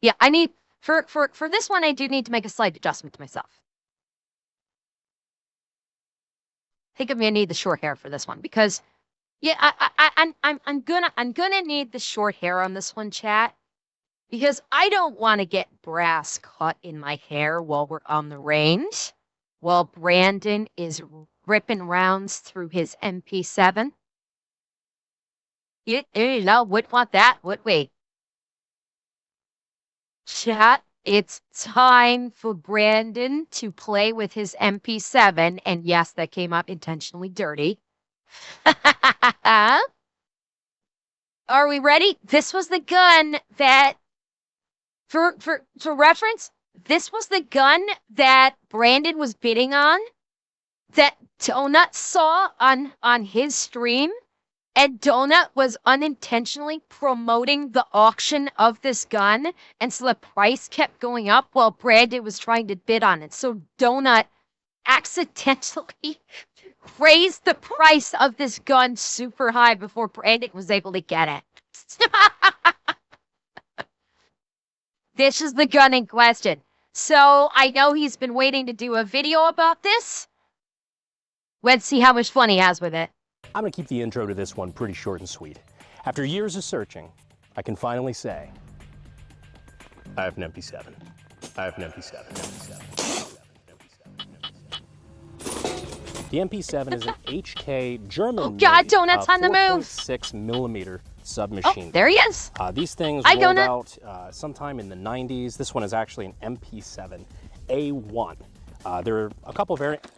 Yeah, I need for this one. I do need to make a slight adjustment to myself. I think I'm gonna need the short hair for this one because, yeah, I'm gonna need the short hair on this one, chat, because I don't want to get brass cut in my hair while we're on the range, while Brandon is ripping rounds through his MP7. You know, would want that, would we? Chat, it's time for Brandon to play with his MP7, and yes, that came up intentionally dirty. Are we ready? This was the gun that, for reference, this was the gun that Brandon was bidding on, that Donut saw on his stream, and Donut was unintentionally promoting the auction of this gun, and so the price kept going up while Brandon was trying to bid on it. So Donut accidentally raised the price of this gun super high before Brandon was able to get it. This is the gun in question. So I know he's been waiting to do a video about this. Let's see how much fun he has with it. I'm going to keep the intro to this one pretty short and sweet. After years of searching, I can finally say, I have an MP7. I have an MP7. The MP7 is an HK German. Oh God, Donut's on the move. 4.6mm submachine. Oh, there he is. These things Hi, rolled Donut. out sometime in the 90s. This one is actually an MP7 A1. There are a couple variants.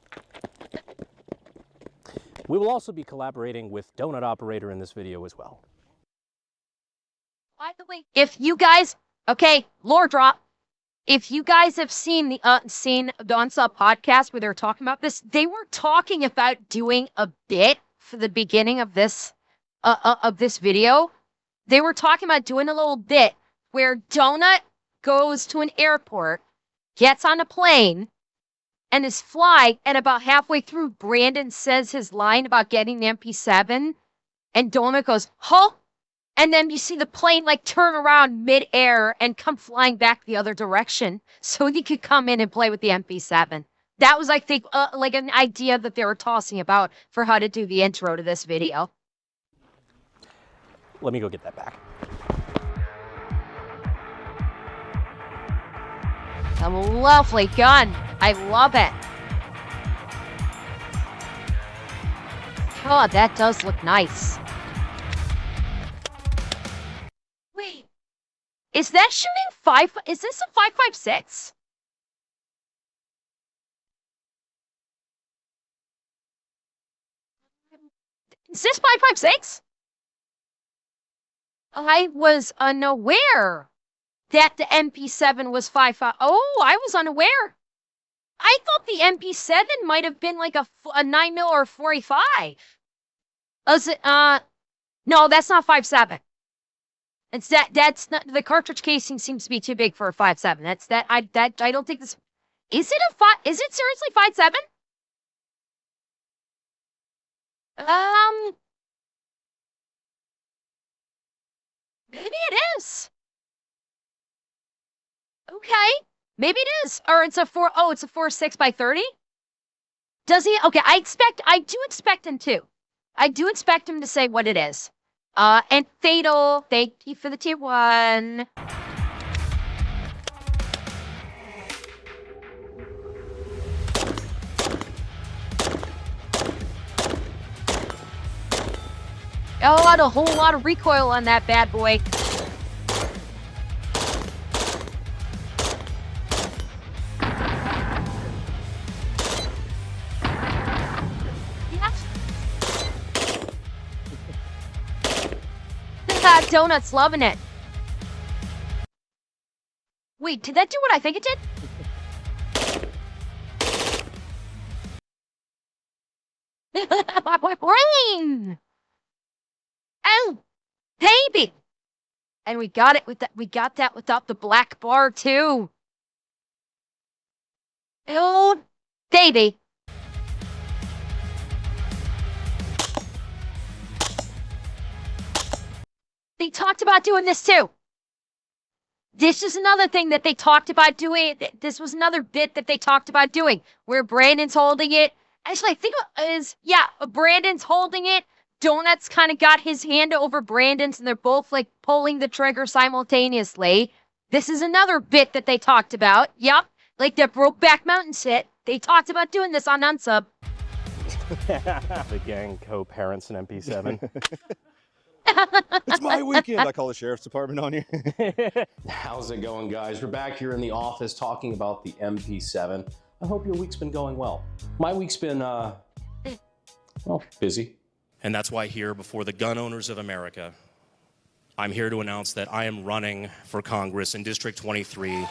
We will also be collaborating with Donut Operator in this video as well. By the way, if you guys, okay, lore drop. If you guys have seen the Dawnsaw podcast where they were talking about this, they were talking about doing a bit for the beginning of this video. They were talking about doing a little bit where Donut goes to an airport, gets on a plane, and is flying, and about halfway through, Brandon says his line about getting the MP7, and Donut goes, huh? And then you see the plane like turn around mid-air and come flying back the other direction so he could come in and play with the MP7. That was, I think, like an idea that they were tossing about for how to do the intro to this video. Let me go get that back. A lovely gun. I love it. Oh, that does look nice. Wait, is that shooting is this a 5.56? Is this 5.56? I was unaware that the MP7 was 5.5. Oh, I was unaware. I thought the MP7 might have been like a 9mm or 45. Is it, no, that's not 5.7. It's that's not, the cartridge casing seems to be too big for a 5.7. I don't think this, is it seriously 5.7? Maybe it is. Okay, maybe it is, or it's a 4.6 by 30. Does he? Okay, I do expect him to. I do expect him to say what it is. And Fatal, thank you for the tier 1. Oh, a whole lot of recoil on that bad boy. Donut's loving it. Wait, did that do what I think it did? My brain! Oh, baby! And we got it with that. We got that without the black bar too. Oh, baby! They talked about doing this too. This is another thing that they talked about doing. This was another bit that they talked about doing where Brandon's holding it. Actually, I think it is, yeah, Brandon's holding it. Donuts kind of got his hand over Brandon's and they're both like pulling the trigger simultaneously. This is another bit that they talked about. Yep, like the Brokeback Mountain sit. They talked about doing this on Unsub. The gang co-parents in MP7. It's my weekend. I call the sheriff's department on you. How's it going, guys? We're back here in the office talking about the MP7. I hope your week's been going well. My week's been, well, busy. And that's why here before the gun owners of America, I'm here to announce that I am running for Congress in District 23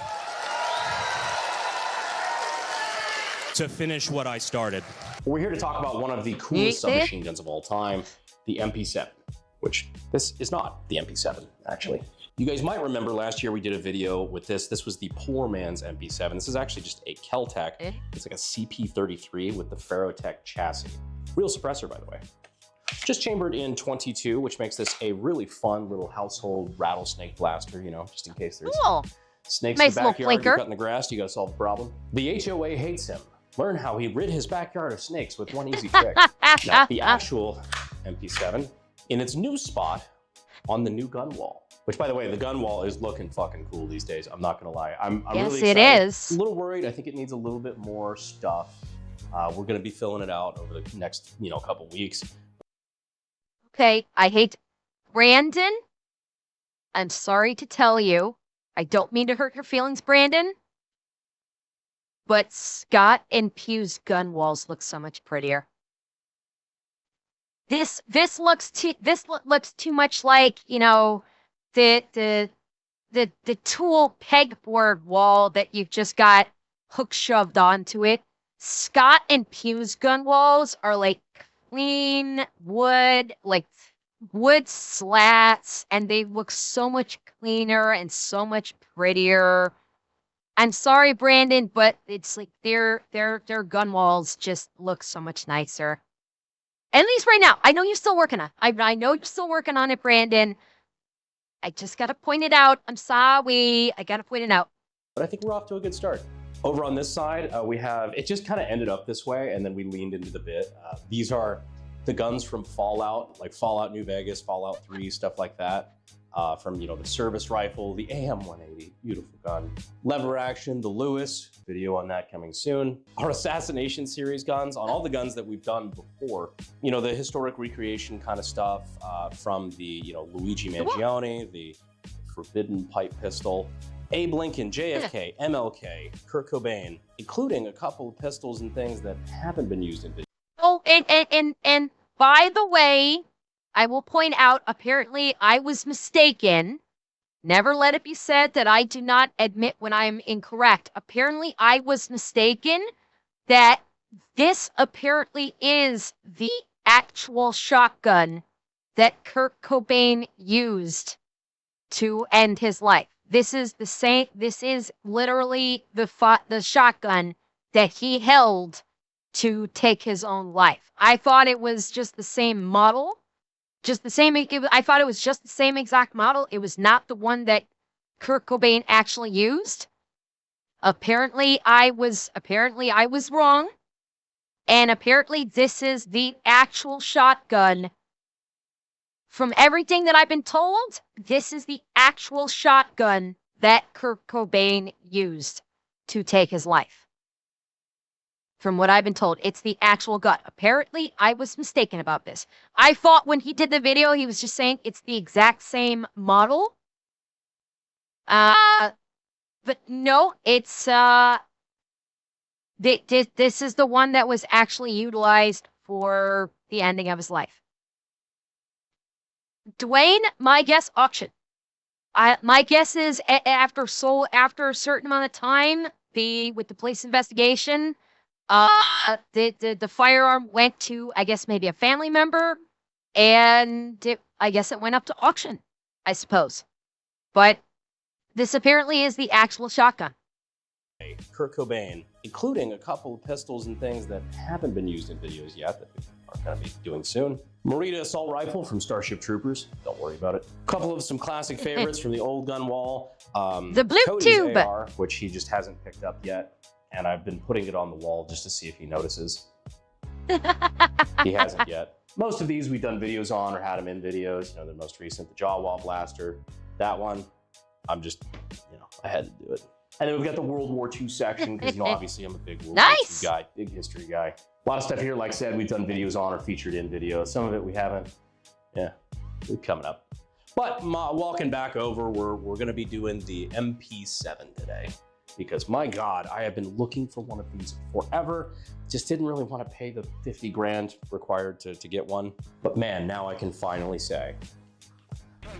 to finish what I started. We're here to talk about one of the coolest submachine guns of all time, the MP7, which this is not the MP7, actually. You guys might remember last year we did a video with this. This was the poor man's MP7. This is actually just a Kel-Tec. It's like a CP33 with the Ferrotec chassis. Real suppressor, by the way. Just chambered in 22, which makes this a really fun little household rattlesnake blaster, you know, just in case there's snakes in the backyard, you're cutting the grass, you gotta solve the problem. The HOA hates him. Learn how he rid his backyard of snakes with one easy trick. Now, the actual MP7 in its new spot on the new gun wall. Which, by the way, the gun wall is looking fucking cool these days. I'm not gonna lie. I'm really excited. Yes, it is. A little worried. I think it needs a little bit more stuff. We're gonna be filling it out over the next, couple weeks. Okay, I hate Brandon. I'm sorry to tell you. I don't mean to hurt your feelings, Brandon. But Scott and Pew's gun walls look so much prettier. This looks too much like, the tool pegboard wall that you've just got hook shoved onto it. Scott and Pew's gun walls are like clean wood, like wood slats, and they look so much cleaner and so much prettier. I'm sorry, Brandon, but it's like their gun walls just look so much nicer. At least right now. I know you're still working on it. I know you're still working on it, Brandon. I just gotta point it out. I'm sorry. I gotta point it out. But I think we're off to a good start. Over on this side, we have, it just kind of ended up this way, and then we leaned into the bit. These are the guns from Fallout, like Fallout New Vegas, Fallout 3, stuff like that. From, the service rifle, the AM-180, beautiful gun. Lever action, the Lewis, video on that coming soon. Our assassination series guns, on all the guns that we've done before. The historic recreation kind of stuff from the, Luigi Mangione, the forbidden pipe pistol. Abe Lincoln, JFK, MLK, Kurt Cobain, including a couple of pistols and things that haven't been used in video. Oh, and by the way, I will point out, apparently I was mistaken. Never let it be said that I do not admit when I am incorrect. Apparently I was mistaken that this apparently is the actual shotgun that Kurt Cobain used to end his life. This is the same. This is literally the shotgun that he held to take his own life. I thought it was just the same model, I thought it was just the same exact model. It was not the one that Kurt Cobain actually used. Apparently I was wrong, and apparently this is the actual shotgun. From everything that I've been told, this is the actual shotgun that Kurt Cobain used to take his life. From what I've been told, it's the actual gun. Apparently, I was mistaken about this. I thought when he did the video, he was just saying it's the exact same model. But no, it's, this is the one that was actually utilized for the ending of his life. Dwayne, my guess, auction. My guess is after a certain amount of time, with the police investigation, the firearm went to, I guess, maybe a family member, and I guess it went up to auction, I suppose. But this apparently is the actual shotgun. Kurt Cobain, including a couple of pistols and things that haven't been used in videos yet that we are going to be doing soon. Marita assault rifle from Starship Troopers. Don't worry about it. A couple of some classic favorites from the old gun wall. The blue Cody's tube, AR, which he just hasn't picked up yet, and I've been putting it on the wall just to see if he notices. He hasn't yet. Most of these we've done videos on or had them in videos. You know, the most recent, the Jaw Wall Blaster. That one, I'm just, you know, I had to do it. And then we've got the World War II section, because, you know, obviously I'm a big World War II guy, big history guy. A lot of stuff here, like I said, we've done videos on or featured in videos. Some of it we haven't. Yeah, it's coming up. But walking back over, we're gonna be doing the MP7 today, because my God, I have been looking for one of these forever. Just didn't really want to pay the 50 grand required to get one. But man, now I can finally say,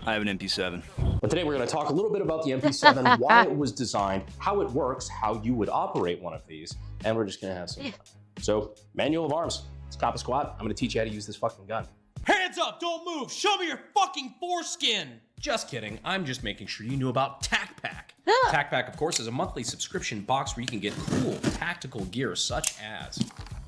I have an MP7. But today we're going to talk a little bit about the MP7, why it was designed, how it works, how you would operate one of these, and we're just going to have some fun. So, manual of arms. It's Coppa Squad. I'm going to teach you how to use this fucking gun. Hands up, don't move, show me your fucking foreskin. Just kidding. I'm just making sure you knew about TacPack. TacPack, of course, is a monthly subscription box where you can get cool tactical gear such as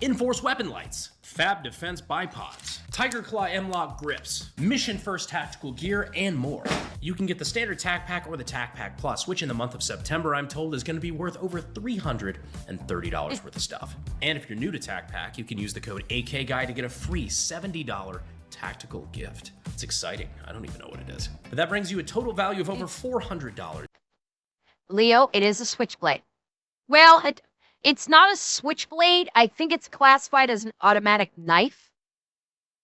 Enforce weapon lights, Fab Defense bipods, Tiger Claw M-Lock grips, Mission First tactical gear, and more. You can get the standard TacPack or the TacPack Plus, which in the month of September, I'm told, is going to be worth over $330 worth of stuff. And if you're new to TacPack, you can use the code AKGuy to get a free $70 tactical gift. It's exciting. I don't even know what it is. But that brings you a total value of over $400. Leo, it is a switchblade. Well, it's not a switchblade. I think it's classified as an automatic knife.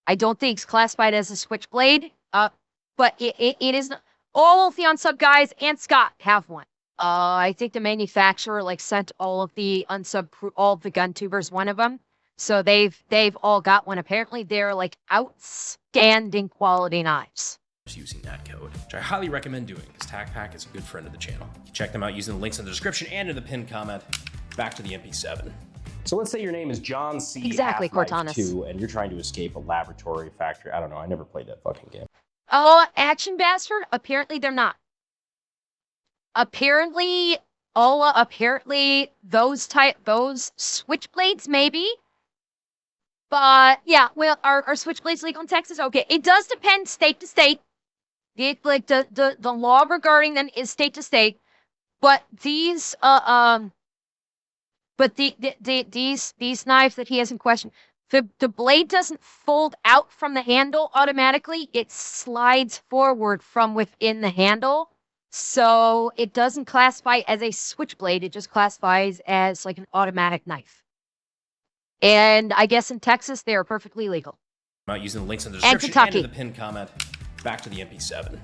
I don't think it's classified as a switchblade. But it is not. All of the unsub guys and Scott have one. I think the manufacturer sent all of the all of the gun tubers one of them. So they've all got one. Apparently they're outstanding quality knives. Using that code, which I highly recommend doing, because TacPack is a good friend of the channel. You can check them out using the links in the description and in the pinned comment. Back to the MP7. So let's say your name is John C. Exactly, Half-Life Cortana. 2, and you're trying to escape a laboratory factory. I don't know. I never played that fucking game. Oh, Action Bastard? Apparently they're not. Apparently those switchblades maybe. But yeah, well, are switchblades legal in Texas? Okay, it does depend state to state. The law regarding them is state to state. But these these knives that he has in question, the blade doesn't fold out from the handle automatically. It slides forward from within the handle. So it doesn't classify as a switchblade. It just classifies as an automatic knife. And I guess in Texas, they are perfectly legal. I'm not using the links in the description and in the pinned comment. Back to the MP7.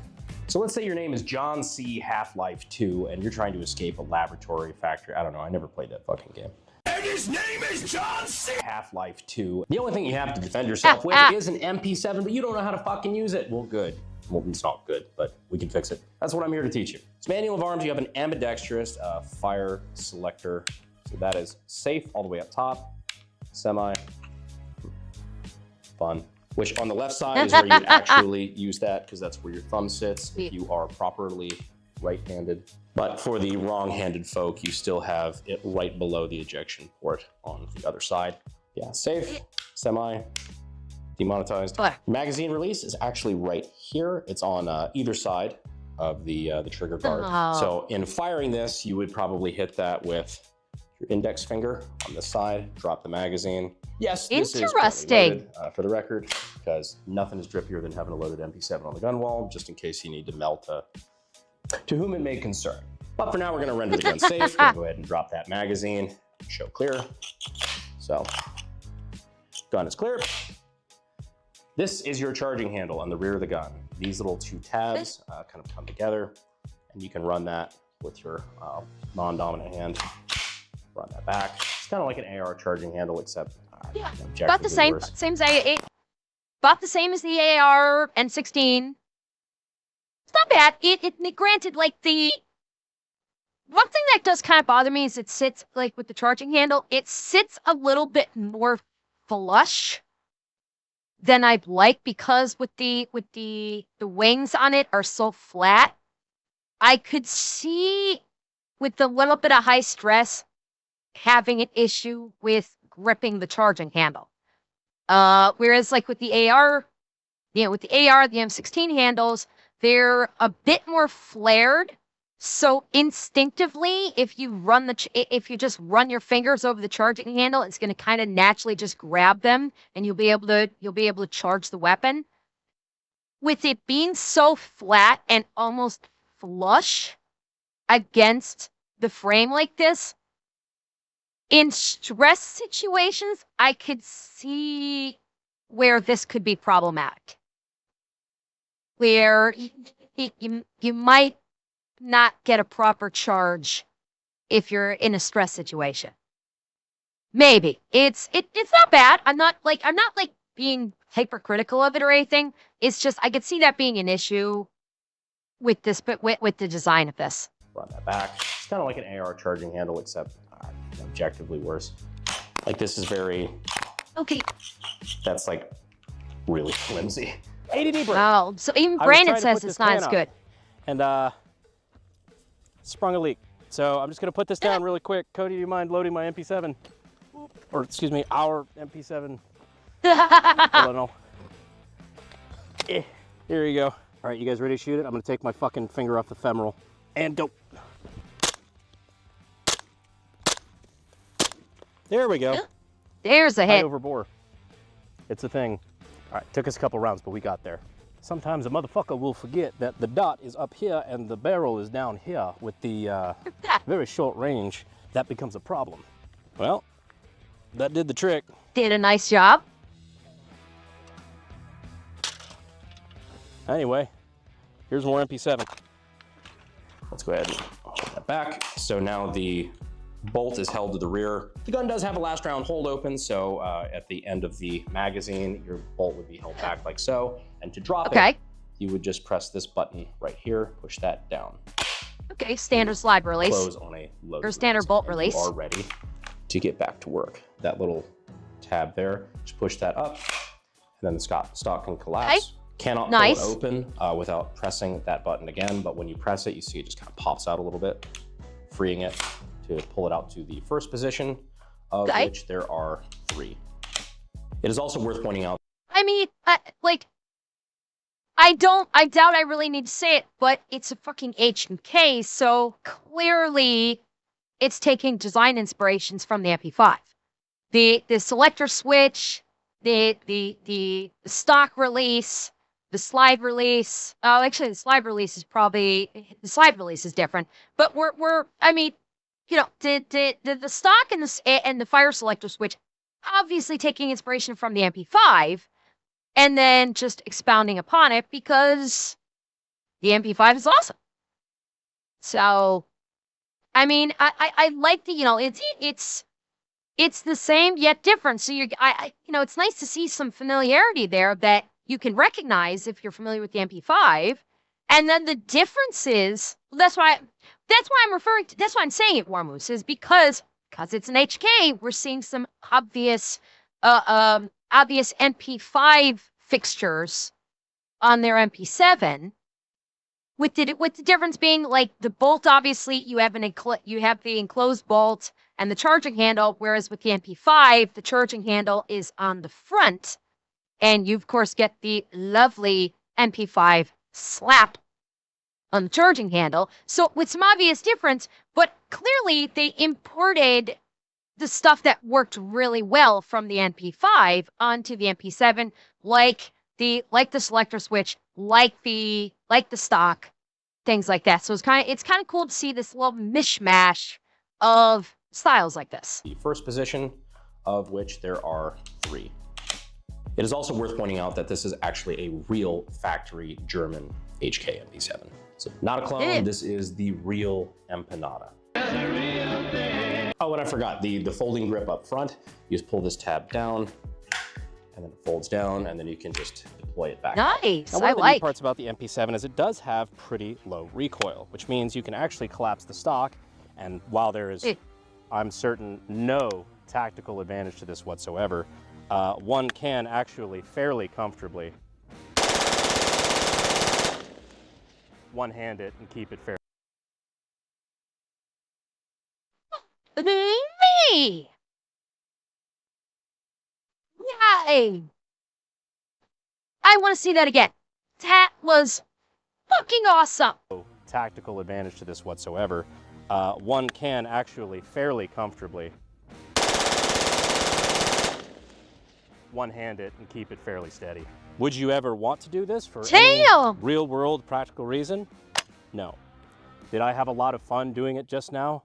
So let's say your name is John C. Half-Life 2, and you're trying to escape a laboratory factory. I don't know. I never played that fucking game. And his name is John C. Half-Life 2. The only thing you have to defend yourself with is an MP7, but you don't know how to fucking use it. Well, good. Well, it's not good, but we can fix it. That's what I'm here to teach you. It's manual of arms. You have an ambidextrous fire selector. So that is safe all the way up top. Semi. Fun. Which on the left side is where you would actually use that, because that's where your thumb sits if you are properly right-handed. But for the wrong-handed folk, you still have it right below the ejection port on the other side. Yeah, safe, semi, demonetized. Magazine release is actually right here. It's on either side of the trigger guard. Oh. So in firing this, you would probably hit that with your index finger on this side, drop the magazine. Yes, this is loaded, for the record, because nothing is drippier than having a loaded MP7 on the gun wall, just in case you need to melt to whom it may concern. But for now, we're going to render the gun safe. We're going to go ahead and drop that magazine, show clear. So, gun is clear. This is your charging handle on the rear of the gun. These little two tabs kind of come together, and you can run that with your non-dominant hand. Run that back. It's kind of like an AR charging handle, except about the same. About the same as the AR N16. It's not bad. It granted, the one thing that does kind of bother me is it sits with the charging handle. It sits a little bit more flush than I'd like, because with the wings on it are so flat. I could see with the little bit of high stress, having an issue with gripping the charging handle. Whereas like with the AR, the M16 handles, they're a bit more flared. So instinctively, if you just run your fingers over the charging handle, it's going to kind of naturally just grab them, and you'll be able to charge the weapon. With it being so flat and almost flush against the frame like this, in stress situations, I could see where this could be problematic. Where you might not get a proper charge if you're in a stress situation. Maybe. It's not bad. I'm not being hypercritical of it or anything. It's just I could see that being an issue with this, but with the design of this. Run that back. It's kind of like an AR charging handle, except objectively worse. Like this is very... Okay. That's like really flimsy. ADD break. Oh, so even Brandon says it's not as good. And sprung a leak. So I'm just gonna put this down really quick. Cody, do you mind loading my MP7? Or excuse me, our MP7. Hold on. Here you go. All right, you guys ready to shoot it? I'm gonna take my fucking finger off the femoral and go. There we go. There's a hit. High over bore. It's a thing. All right, took us a couple rounds, but we got there. Sometimes a motherfucker will forget that the dot is up here and the barrel is down here with the very short range. That becomes a problem. Well, that did the trick. Did a nice job. Anyway, here's more MP7. Let's go ahead and put that back. So now the bolt is held to the rear. The gun does have a last round hold open, so at the end of the magazine, your bolt would be held back like so. And to drop it, you would just press this button right here, push that down. Okay, standard slide release. Close on a load or standard bolt release. You are ready to get back to work. That little tab there, just push that up, and then the stock can collapse. Okay. Cannot pull it open without pressing that button again, but when you press it, you see it just kind of pops out a little bit, freeing it to pull it out to the first position, of which there are 3. It is also worth pointing out. I mean, I doubt I really need to say it, but it's a fucking H&K, so clearly it's taking design inspirations from the MP5. The selector switch, the stock release, the slide release. Oh, actually, the slide release is different. But I mean, you know, the stock and the fire selector switch, obviously taking inspiration from the MP5, and then just expounding upon it because the MP5 is awesome. So, I mean, I like the, you know, it's the same yet different. So you know, it's nice to see some familiarity there that you can recognize if you're familiar with the MP5. And then the difference is, that's why I'm saying it, Warmoose, is because it's an HK, we're seeing some obvious MP5 fixtures on their MP7. With the difference being, like, the bolt, obviously you have the enclosed bolt and the charging handle, whereas with the MP5, the charging handle is on the front, and you of course get the lovely MP5 slap on the charging handle. So with some obvious difference, but clearly they imported the stuff that worked really well from the MP5 onto the MP7, like the selector switch, like the stock, things like that. So it's kind of cool to see this little mishmash of styles like this. The first position, of which there are 3. It is also worth pointing out that this is actually a real factory German HK MP7. So not a clone, this is the real Empanada. Oh, and I forgot, the folding grip up front, you just pull this tab down, and then it folds down, and then you can just deploy it back. Nice, now, one of the neat parts about the MP7 is it does have pretty low recoil, which means you can actually collapse the stock, and while there is, I'm certain, no tactical advantage to this whatsoever, one can actually fairly comfortably one-hand it and keep it fair. Me! Yay! I want to see that again. That was fucking awesome. Tactical advantage to this whatsoever. One can actually fairly comfortably one-hand it and keep it fairly steady. Would you ever want to do this for any real-world practical reason? No. Did I have a lot of fun doing it just now?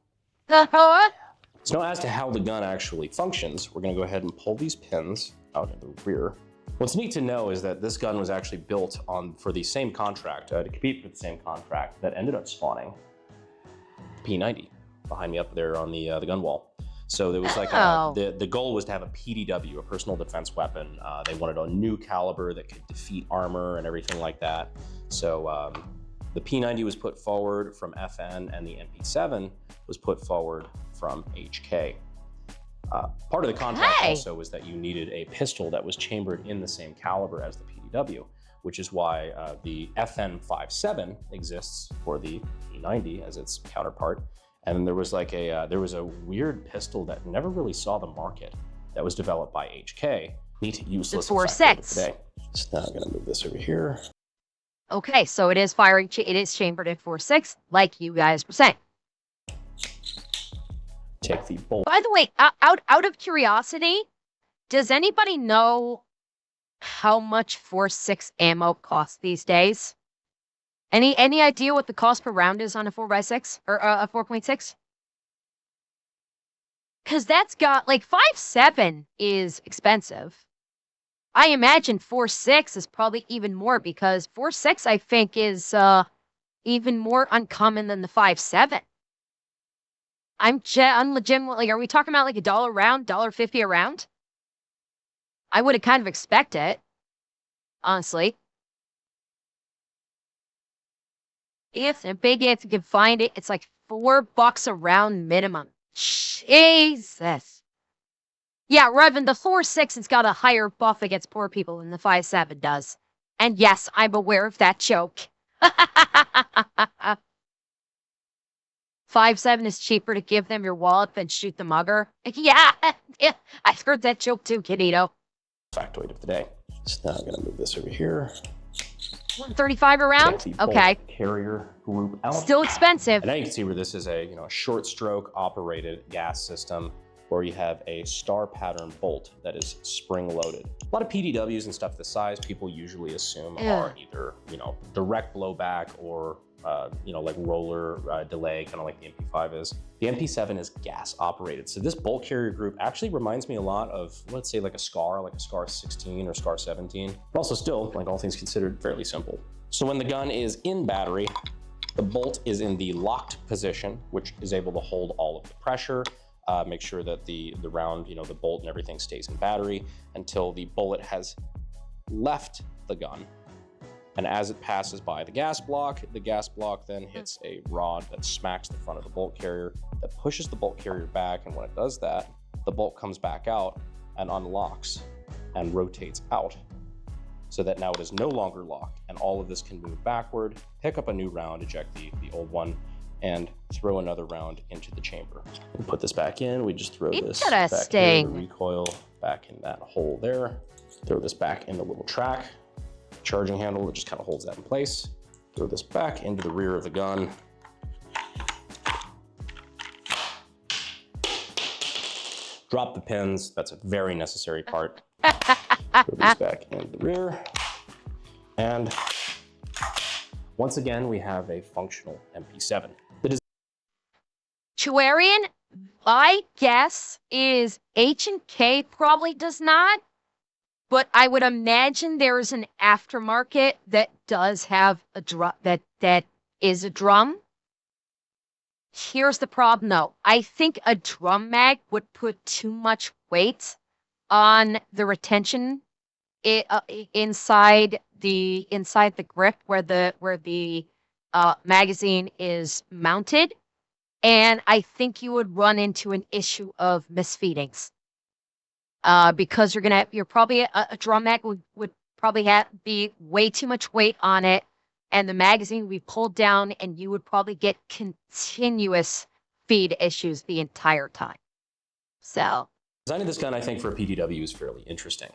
So as to how the gun actually functions, we're going to go ahead and pull these pins out of the rear. What's neat to know is that this gun was actually built for the same contract, to compete for the same contract that ended up spawning the P90 behind me up there on the gun wall. So there was like the goal was to have a PDW, a personal defense weapon. They wanted a new caliber that could defeat armor and everything like that. So the P90 was put forward from FN, and the MP7 was put forward from HK. Part of the contract also was that you needed a pistol that was chambered in the same caliber as the PDW, which is why the FN57 exists for the P90 as its counterpart. And then there was like there was a weird pistol that never really saw the market that was developed by HK. Neat, useless. The 4.6 today. So now I'm gonna move this over here. Okay, so it is it is chambered in 4.6, like you guys were saying. Take the bolt. By the way, out of curiosity, does anybody know how much 4.6 ammo costs these days? Any idea what the cost per round is on a 4x6 or a 4.6? Because that's got like 5.7 is expensive. I imagine 4.6 is probably even more because 4.6 I think is even more uncommon than the 5.7. I'm legitimately, are we talking about like $1 a round, $1.50 a round? I would have kind of expect it, honestly. If a big if you can find it, it's like $4 a round minimum. Jesus. Yeah, Revan, the 4.6 has got a higher buff against poor people than the 5.7 does. And yes, I'm aware of that joke. 5.7 is cheaper to give them your wallet than shoot the mugger. Yeah, I heard that joke too, Kidito. Factoid of the day. So now I'm gonna move this over here. 135 around? Okay. Carrier group out. Still expensive. And now you can see where this is a short stroke operated gas system where you have a star pattern bolt that is spring loaded. A lot of PDWs and stuff this size people usually assume are either direct blowback or like roller delay, kind of like the MP5 is. The MP7 is gas operated. So this bolt carrier group actually reminds me a lot of, let's say like a SCAR 16 or SCAR 17, but also still, like all things considered, fairly simple. So when the gun is in battery, the bolt is in the locked position, which is able to hold all of the pressure, make sure that the round, the bolt and everything stays in battery until the bullet has left the gun. And as it passes by the gas block then hits a rod that smacks the front of the bolt carrier, that pushes the bolt carrier back, and when it does that, the bolt comes back out and unlocks and rotates out so that now it is no longer locked, and all of this can move backward, pick up a new round, eject the old one, and throw another round into the chamber. We put this back in, we just throw this back here, the recoil back in that hole there, throw this back in the little track, charging handle that just kind of holds that in place. Throw this back into the rear of the gun. Drop the pins, that's a very necessary part. Throw these back into the rear. And once again, we have a functional MP7. Chuarian, my guess is H&K probably does not. But I would imagine there is an aftermarket that does have a drum that is a drum. Here's the problem though. I think a drum mag would put too much weight on the retention inside the grip where the magazine is mounted. And I think you would run into an issue of misfeedings. Because you're probably a drum mag would probably be way too much weight on it, and the magazine would be pulled down, and you would probably get continuous feed issues the entire time. So. Designing this gun, I think, for a PDW is fairly interesting.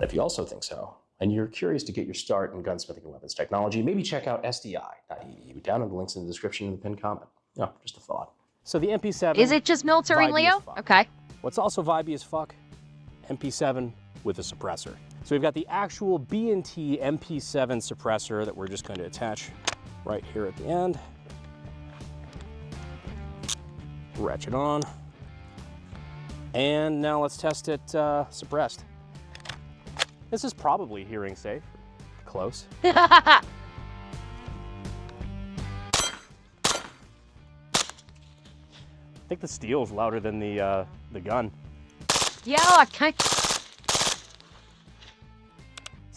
If you also think so, and you're curious to get your start in gunsmithing and weapons technology, maybe check out SDI.edu down in the links in the description and the pinned comment. No, just a thought. So the MP7... Is it just military, Leo? Okay. What's also vibey as fuck? MP7 with a suppressor. So we've got the actual B&T MP7 suppressor that we're just going to attach right here at the end. Ratchet on. And now let's test it suppressed. This is probably hearing safe. Close. I think the steel is louder than the gun. Yeah, okay. It's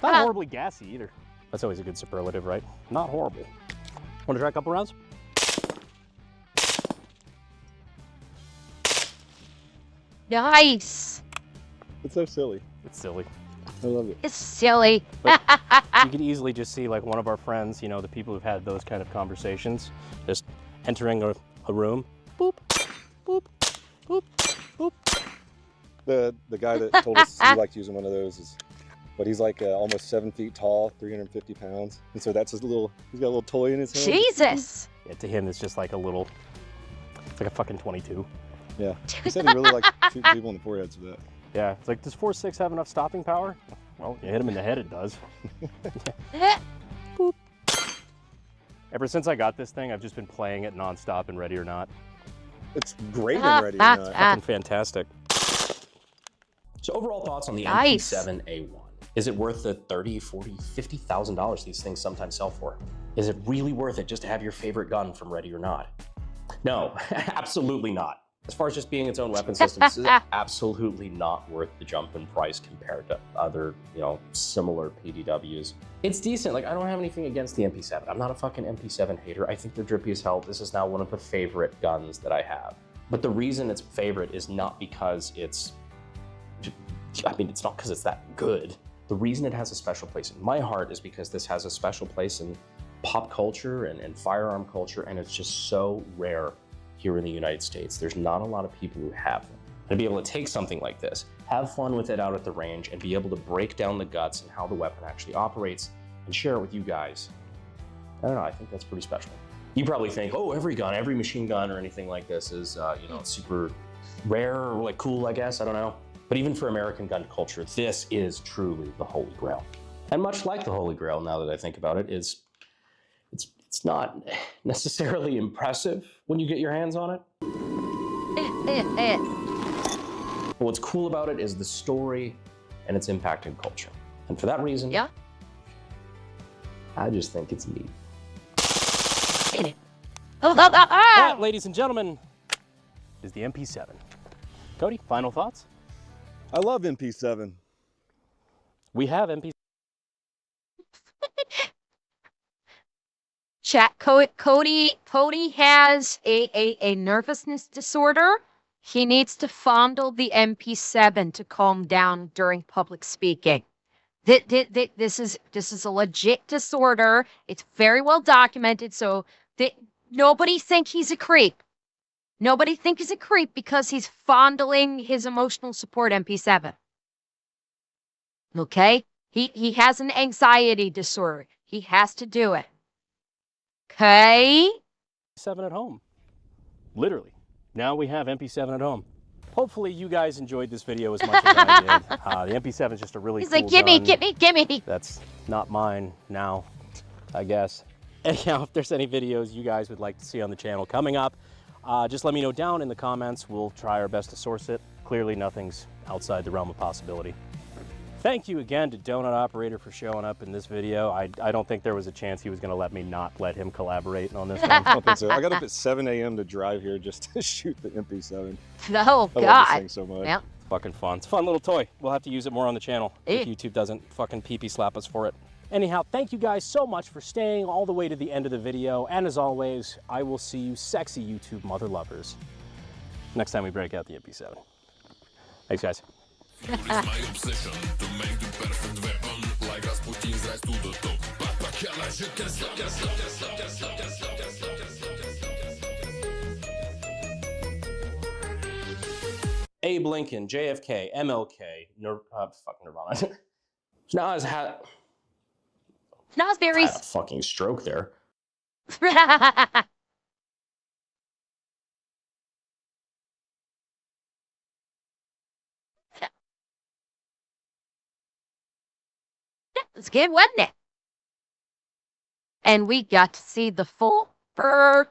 not horribly gassy either. That's always a good superlative, right? Not horrible. Want to try a couple rounds? Nice. It's so silly. It's silly. I love it. It's silly. You could easily just see like one of our friends, you know, the people who've had those kind of conversations, just entering a room. Boop, boop, boop, boop. The guy that told us he liked using one of those is, but he's like almost 7 feet tall, 350 pounds. And so that's his little, he's got a little toy in his hand. Jesus. Yeah, to him, it's just like a little, it's like a fucking 22. Yeah. He said he really liked shooting people in the foreheads with that. Yeah, it's like, does 4.6 have enough stopping power? Well, you hit him in the head, it does. Boop. Ever since I got this thing, I've just been playing it nonstop and Ready or Not. It's great and Ready or Not. Fucking fantastic. So overall thoughts on the Nice. MP7A1. Is it worth the $30, $40, $50,000 these things sometimes sell for? Is it really worth it just to have your favorite gun from Ready or Not? No, absolutely not. As far as just being its own weapon system, this is absolutely not worth the jump in price compared to other, you know, similar PDWs. It's decent. Like, I don't have anything against the MP7. I'm not a fucking MP7 hater. I think they're drippy as hell. This is now one of the favorite guns that I have. But the reason it's favorite is not because it's, I mean, it's not because it's that good. The reason it has a special place in my heart is because this has a special place in pop culture and firearm culture, and it's just so rare here in the United States. There's not a lot of people who have them. To be able to take something like this, have fun with it out at the range, and be able to break down the guts and how the weapon actually operates and share it with you guys, I don't know, I think that's pretty special. You probably think, oh, every gun, every machine gun or anything like this is, you know, super rare or like cool, I guess, I don't know. But even for American gun culture, this is truly the Holy Grail. And much like the Holy Grail, now that I think about it, it's not necessarily impressive when you get your hands on it. But what's cool about it is the story and its impact in culture. And for that reason, Yeah. I just think it's neat. That, ladies and gentlemen, is the MP7. Cody, final thoughts? I love MP7. We have MP7. Chat, Cody has a nervousness disorder. He needs to fondle the MP7 to calm down during public speaking. This is a legit disorder. It's very well documented. So nobody think he's a creep. Nobody think he's a creep because he's fondling his emotional support MP7. Okay? He has an anxiety disorder. He has to do it. Okay? 7 at home. Literally. Now we have MP7 at home. Hopefully you guys enjoyed this video as much as I did. The MP7 is just a really He's cool like, gimme, gun. gimme, gimme. That's not mine now, I guess. Anyhow, if there's any videos you guys would like to see on the channel coming up, just let me know down in the comments. We'll try our best to source it. Clearly nothing's outside the realm of possibility. Thank you again to Donut Operator for showing up in this video. I don't think there was a chance he was going to let me not let him collaborate on this one. I don't think so. I got up at 7 a.m. to drive here just to shoot the MP7. Oh, I love this God. thing so much. Yeah. Fucking fun. It's a fun little toy. We'll have to use it more on the channel if YouTube doesn't fucking pee-pee slap us for it. Anyhow, thank you guys so much for staying all the way to the end of the video. And as always, I will see you sexy YouTube mother lovers next time we break out the MP7. Thanks, guys. Abe Lincoln, JFK, MLK, fucking Nirvana. Nas had a Snozzberries. fucking stroke there. That was good, wasn't it? And we got to see the full bird.